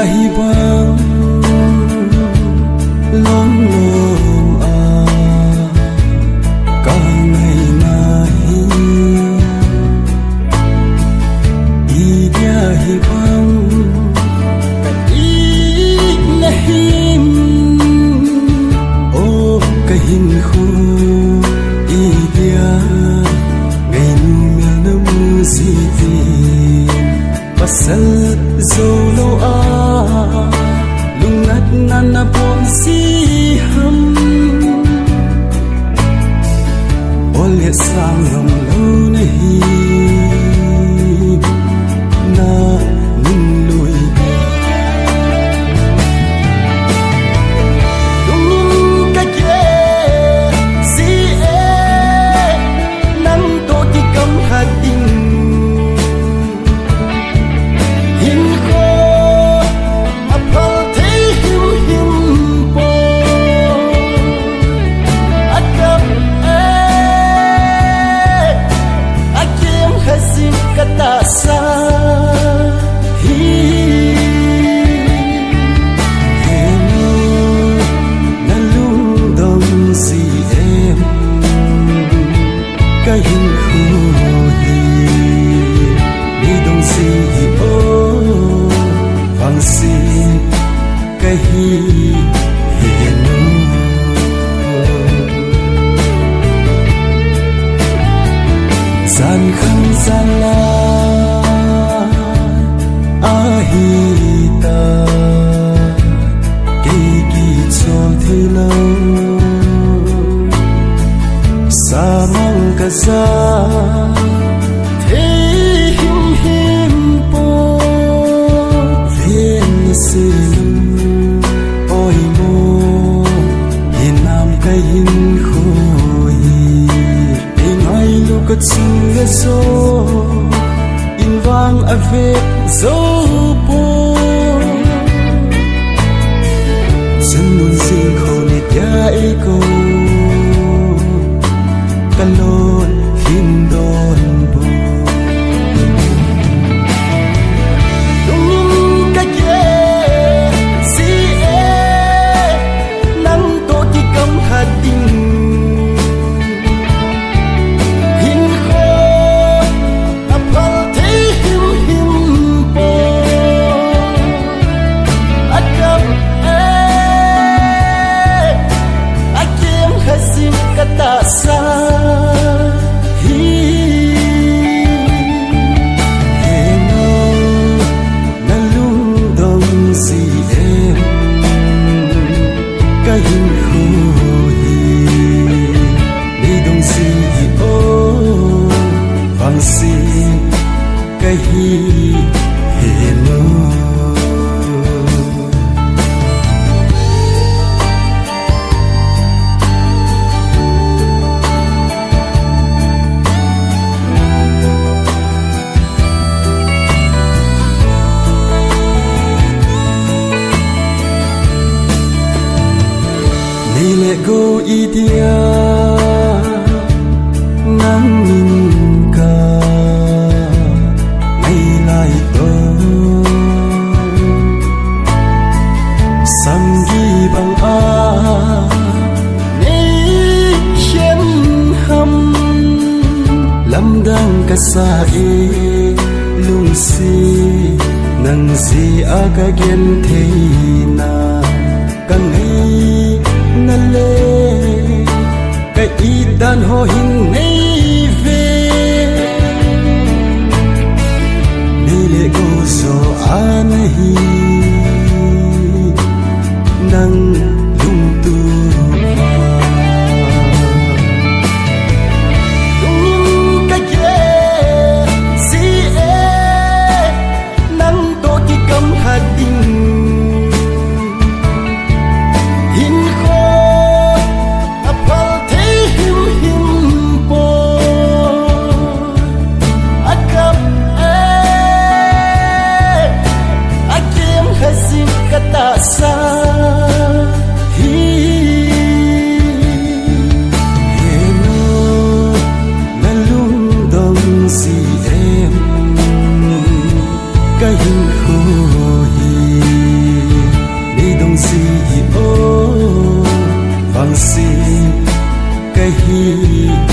hi bang lom lom a ka ngai nai i dia hi bang ka i na him o ka hin khu i dia ngai nu mel na mu si ti pasal zolo a lungat na na pon si ham ole sang lam lo na hi na ning lui lung ka ke si e nang to ti kam hading kata sa hi henu na lung dong si em cái hình khu hi đi dong si hi o vang si cái hi henu gian khăn gian la hi ta kỳ kỳ chom thi lâu sa mong cả sa thế him him po viên sim ôi mo hin nam cái hin khôi in ai lúc cái chung cái số in vang a ve zo po sun mun sing kho ni ya e ko kalon hin don bo lung ka ke si e nang to ti kam hading kata sa hi heno na lung dong si em ka hin khu hi đi dong si hi o vang si ka hi heno let go idia nang min ka ngay lại to sam gi bang a nei shem ham lam dang ka sa e lung si nang si aga gen the na kan na le cái ý đàn ho hình nay về đi lệ cô so an hi nang lung tu lung cái ke si e nang to ti kam hading kata sa hi heno na lung dong si em cái hình khu hi si cái hi